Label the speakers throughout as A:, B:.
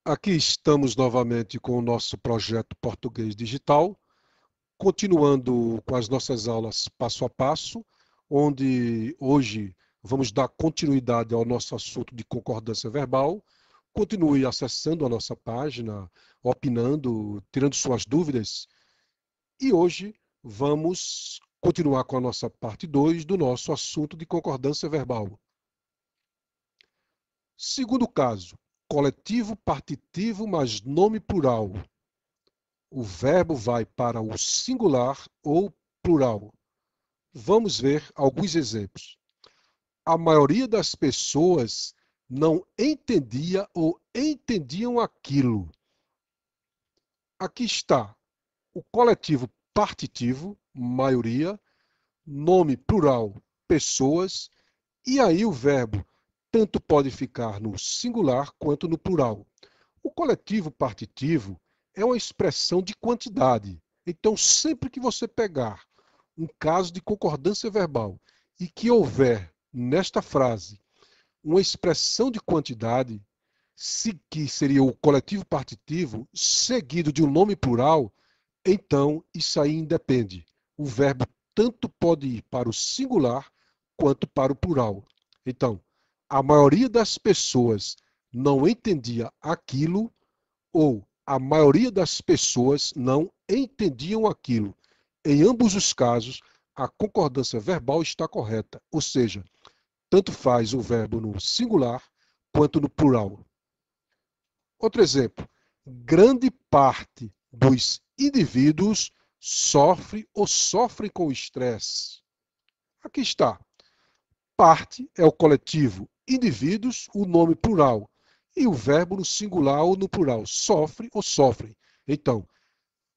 A: Aqui estamos novamente com o nosso projeto Português Digital, continuando com as nossas aulas passo a passo, onde hoje vamos dar continuidade ao nosso assunto de concordância verbal. Continue acessando a nossa página, opinando, tirando suas dúvidas. E hoje vamos continuar com a nossa parte 2 do nosso assunto de concordância verbal. Segundo caso, coletivo partitivo mais nome plural. O verbo vai para o singular ou plural. Vamos ver alguns exemplos. A maioria das pessoas não entendia ou entendiam aquilo. Aqui está o coletivo partitivo, maioria, nome plural, pessoas, e aí o verbo tanto pode ficar no singular quanto no plural. O coletivo partitivo é uma expressão de quantidade. Então, sempre que você pegar um caso de concordância verbal e que houver nesta frase uma expressão de quantidade, que seria o coletivo partitivo, seguido de um nome plural, então isso aí independe. O verbo tanto pode ir para o singular quanto para o plural. Então, a maioria das pessoas não entendia aquilo ou a maioria das pessoas não entendiam aquilo. Em ambos os casos, a concordância verbal está correta, ou seja, tanto faz o verbo no singular quanto no plural. Outro exemplo, grande parte dos indivíduos sofre ou sofrem com estresse. Aqui está. Parte é o coletivo, indivíduos, o nome plural, e o verbo no singular ou no plural, sofre ou sofrem. Então,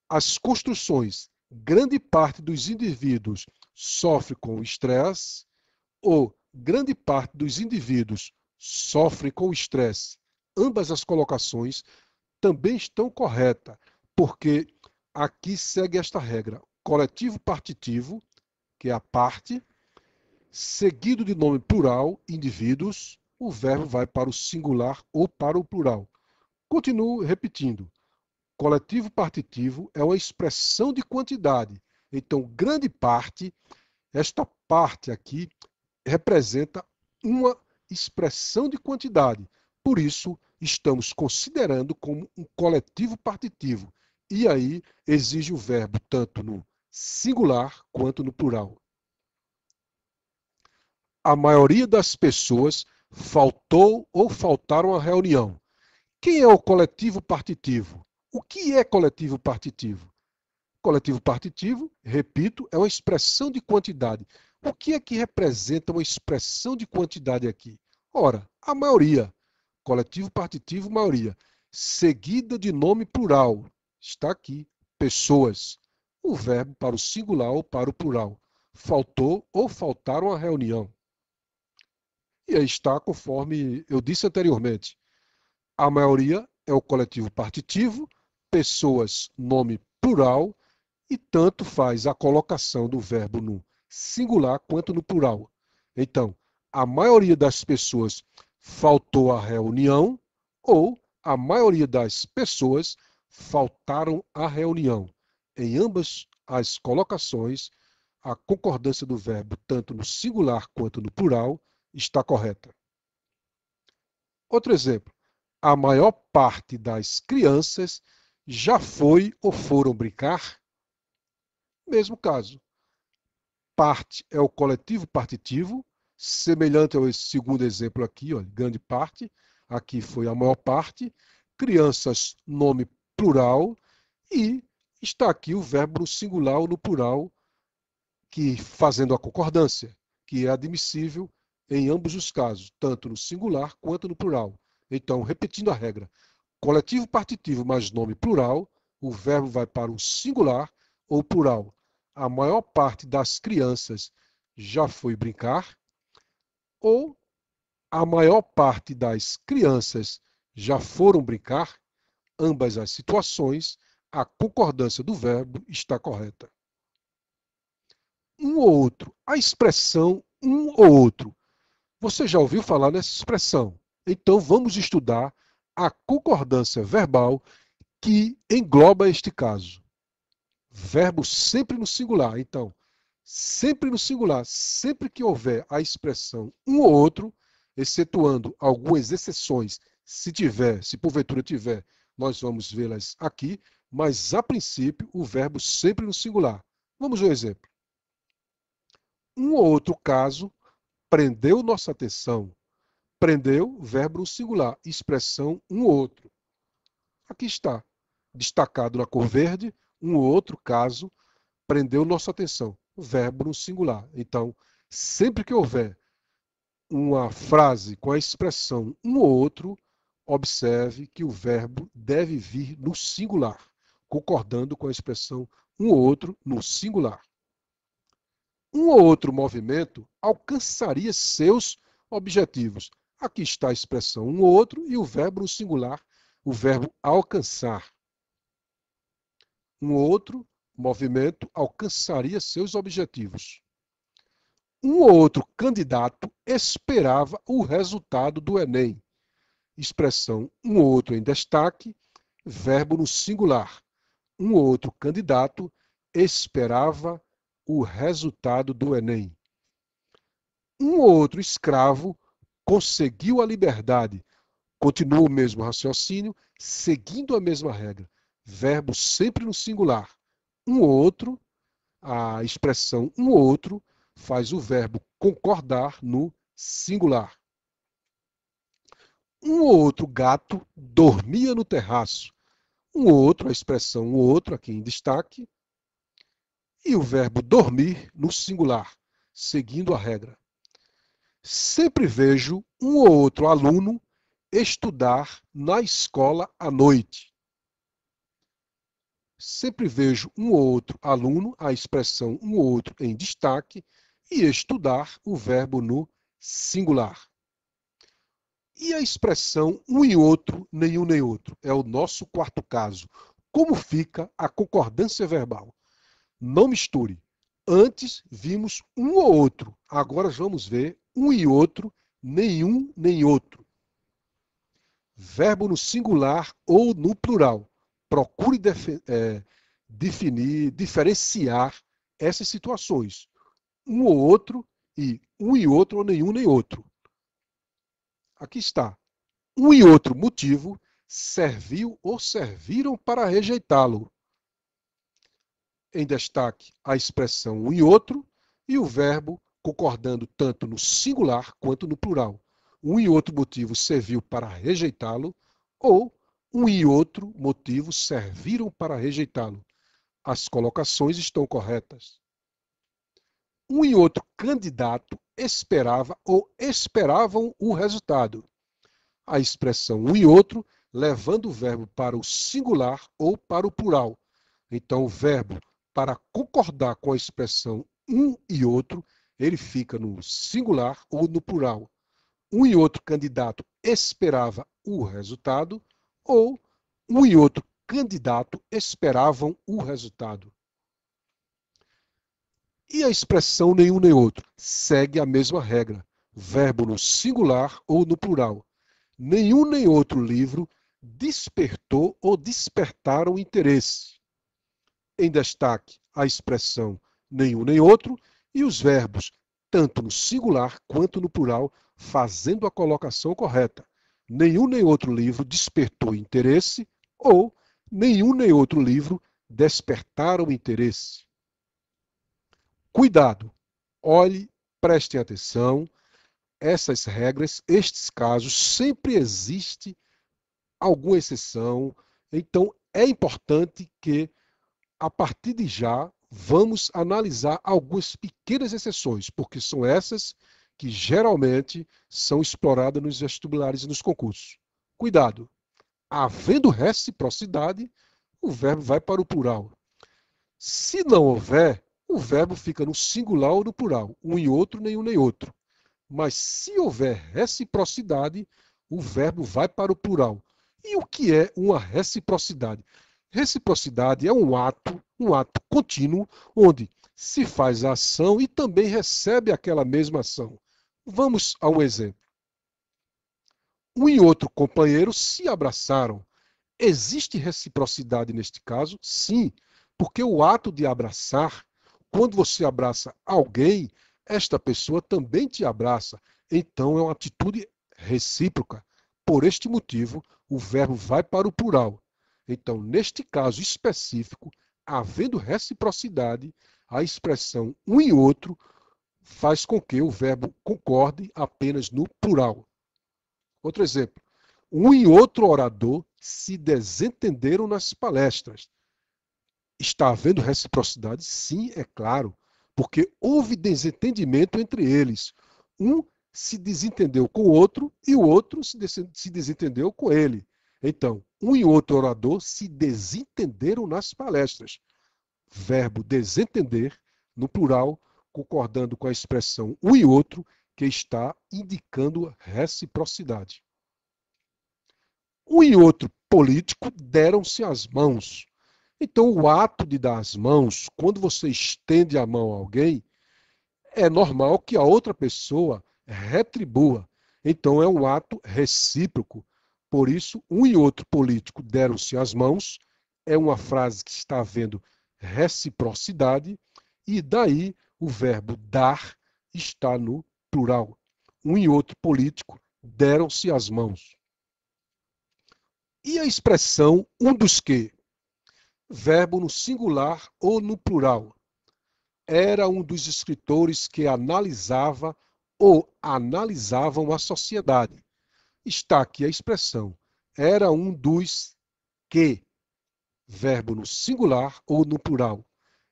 A: as construções, grande parte dos indivíduos sofre com estresse, ou grande parte dos indivíduos sofre com estresse. Ambas as colocações também estão corretas, porque aqui segue esta regra: coletivo partitivo, que é a parte, seguido de nome plural, indivíduos, o verbo vai para o singular ou para o plural. Continuo repetindo. Coletivo partitivo é uma expressão de quantidade. Então, grande parte, esta parte aqui representa uma expressão de quantidade. Por isso, estamos considerando como um coletivo partitivo. E aí exige o verbo tanto no singular quanto no plural. A maioria das pessoas faltou ou faltaram à reunião. Quem é o coletivo partitivo? O que é coletivo partitivo? Coletivo partitivo, repito, é uma expressão de quantidade. O que é que representa uma expressão de quantidade aqui? Ora, a maioria. Coletivo partitivo, maioria. Seguida de nome plural. Está aqui. Pessoas. O verbo para o singular ou para o plural. Faltou ou faltaram à reunião. E aí está conforme eu disse anteriormente. A maioria é o coletivo partitivo, pessoas, nome plural, e tanto faz a colocação do verbo no singular quanto no plural. Então, a maioria das pessoas faltou à reunião ou a maioria das pessoas faltaram à reunião. Em ambas as colocações, a concordância do verbo, tanto no singular quanto no plural, está correta. Outro exemplo. A maior parte das crianças já foi ou foram brincar? Mesmo caso. Parte é o coletivo partitivo, semelhante ao segundo exemplo aqui, ó, grande parte. Aqui foi a maior parte. Crianças, nome plural. E está aqui o verbo no singular ou no plural, que fazendo a concordância, que é admissível em ambos os casos, tanto no singular quanto no plural. Então, repetindo a regra, coletivo partitivo mais nome plural, o verbo vai para o singular ou plural. A maior parte das crianças já foi brincar, ou a maior parte das crianças já foram brincar, ambas as situações, a concordância do verbo está correta. Um ou outro. A expressão um ou outro. Você já ouviu falar nessa expressão? Então vamos estudar a concordância verbal que engloba este caso. Verbo sempre no singular. Então, sempre no singular, sempre que houver a expressão um ou outro, excetuando algumas exceções, se porventura tiver, nós vamos vê-las aqui, mas a princípio o verbo sempre no singular. Vamos ver um exemplo. Um ou outro caso prendeu nossa atenção. Prendeu, verbo no singular, expressão um ou outro. Aqui está, destacado na cor verde, um ou outro caso prendeu nossa atenção. Verbo no singular. Então, sempre que houver uma frase com a expressão um ou outro, observe que o verbo deve vir no singular, concordando com a expressão um ou outro no singular. Um ou outro movimento alcançaria seus objetivos. Aqui está a expressão um ou outro e o verbo no singular, o verbo alcançar. Um ou outro movimento alcançaria seus objetivos. Um ou outro candidato esperava o resultado do Enem. Expressão um ou outro em destaque, verbo no singular. Um ou outro candidato esperava o resultado do Enem. Um ou outro escravo conseguiu a liberdade. Continua o mesmo raciocínio, seguindo a mesma regra. Verbo sempre no singular. Um ou outro, a expressão um ou outro faz o verbo concordar no singular. Um ou outro gato dormia no terraço. Um ou outro, a expressão um ou outro aqui em destaque. E o verbo dormir no singular, seguindo a regra. Sempre vejo um ou outro aluno estudar na escola à noite. Sempre vejo um ou outro aluno, a expressão um ou outro em destaque, e estudar, o verbo no singular. E a expressão um e outro, nenhum nem outro? É o nosso quarto caso. Como fica a concordância verbal? Não misture. Antes vimos um ou outro. Agora vamos ver um e outro, nenhum nem outro. Verbo no singular ou no plural. Procure definir, diferenciar essas situações. Um ou outro e um e outro ou nenhum nem outro. Aqui está. Um e outro motivo serviu ou serviram para rejeitá-lo. Em destaque a expressão um e outro e o verbo concordando tanto no singular quanto no plural. Um e outro motivo serviu para rejeitá-lo ou um e outro motivo serviram para rejeitá-lo. As colocações estão corretas. Um e outro candidato esperava ou esperavam o resultado. A expressão um e outro levando o verbo para o singular ou para o plural. Então, o verbo para concordar com a expressão um e outro, ele fica no singular ou no plural. Um e outro candidato esperava o resultado ou um e outro candidato esperavam o resultado. E a expressão nenhum nem outro segue a mesma regra, verbo no singular ou no plural. Nenhum nem outro livro despertou ou despertaram interesse. Em destaque, a expressão nenhum nem outro e os verbos, tanto no singular quanto no plural, fazendo a colocação correta. Nenhum nem outro livro despertou interesse ou nenhum nem outro livro despertaram interesse. Cuidado! Olhe, prestem atenção. Essas regras, estes casos, sempre existe alguma exceção. Então, é importante que, a partir de já, vamos analisar algumas pequenas exceções, porque são essas que geralmente são exploradas nos vestibulares e nos concursos. Cuidado! Havendo reciprocidade, o verbo vai para o plural. Se não houver, o verbo fica no singular ou no plural, um e outro, nenhum nem outro. Mas se houver reciprocidade, o verbo vai para o plural. E o que é uma reciprocidade? Reciprocidade é um ato contínuo, onde se faz a ação e também recebe aquela mesma ação. Vamos a um exemplo. Um e outro companheiro se abraçaram. Existe reciprocidade neste caso? Sim, porque o ato de abraçar, quando você abraça alguém, esta pessoa também te abraça. Então é uma atitude recíproca. Por este motivo, o verbo vai para o plural. Então, neste caso específico, havendo reciprocidade, a expressão um e outro faz com que o verbo concorde apenas no plural. Outro exemplo. Um e outro orador se desentenderam nas palestras. Está havendo reciprocidade? Sim, é claro, porque houve desentendimento entre eles. Um se desentendeu com o outro e o outro se desentendeu com ele. Então, um e outro orador se desentenderam nas palestras. Verbo desentender, no plural, concordando com a expressão um e outro, que está indicando reciprocidade. Um e outro político deram-se as mãos. Então, o ato de dar as mãos, quando você estende a mão a alguém, é normal que a outra pessoa retribua. Então, é um ato recíproco. Por isso, um e outro político deram-se as mãos. É uma frase que está havendo reciprocidade. E daí, o verbo dar está no plural. Um e outro político deram-se as mãos. E a expressão um dos que? Verbo no singular ou no plural. Era um dos escritores que analisava ou analisavam a sociedade. Está aqui a expressão. Era um dos que. Verbo no singular ou no plural.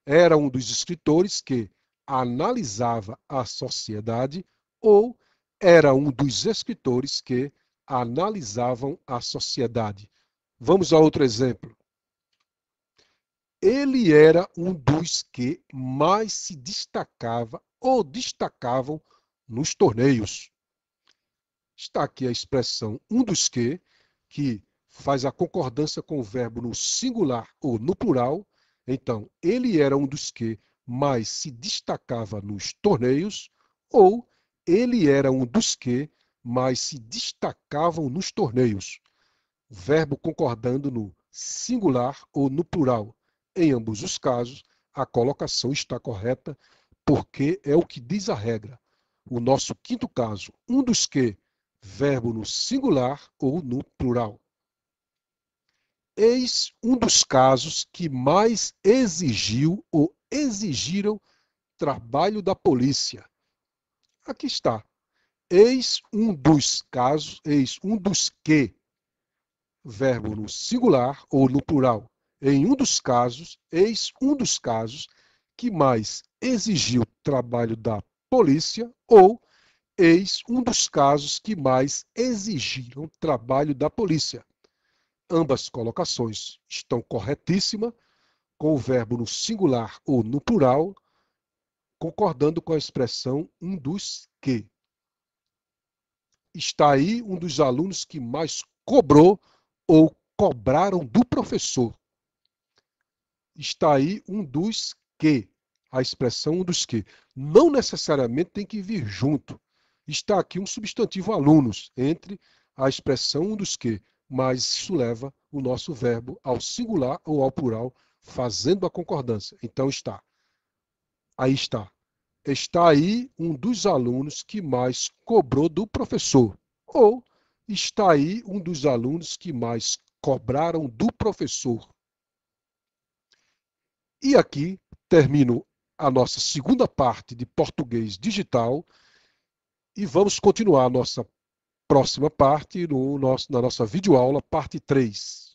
A: Era um dos escritores que analisava a sociedade ou era um dos escritores que analisavam a sociedade. Vamos a outro exemplo. Ele era um dos que mais se destacava ou destacavam nos torneios. Está aqui a expressão um dos que faz a concordância com o verbo no singular ou no plural. Então, ele era um dos que mais se destacava nos torneios, ou ele era um dos que mais se destacavam nos torneios. Verbo concordando no singular ou no plural. Em ambos os casos, a colocação está correta, porque é o que diz a regra. O nosso quinto caso, um dos que, verbo no singular ou no plural. Eis um dos casos que mais exigiu ou exigiram trabalho da polícia. Aqui está. Eis um dos casos, eis um dos que, verbo no singular ou no plural. Em um dos casos, eis um dos casos que mais exigiu trabalho da polícia ou eis um dos casos que mais exigiram trabalho da polícia. Ambas colocações estão corretíssimas, com o verbo no singular ou no plural, concordando com a expressão um dos que. Está aí um dos alunos que mais cobrou ou cobraram do professor. Está aí um dos que, a expressão um dos que. Não necessariamente tem que vir junto. Está aqui um substantivo alunos, entre a expressão um dos que, mas isso leva o nosso verbo ao singular ou ao plural, fazendo a concordância. Então está. Aí está. Está aí um dos alunos que mais cobrou do professor. Ou está aí um dos alunos que mais cobraram do professor. E aqui termino a nossa segunda parte de português digital e vamos continuar a nossa próxima parte na nossa videoaula, parte 3.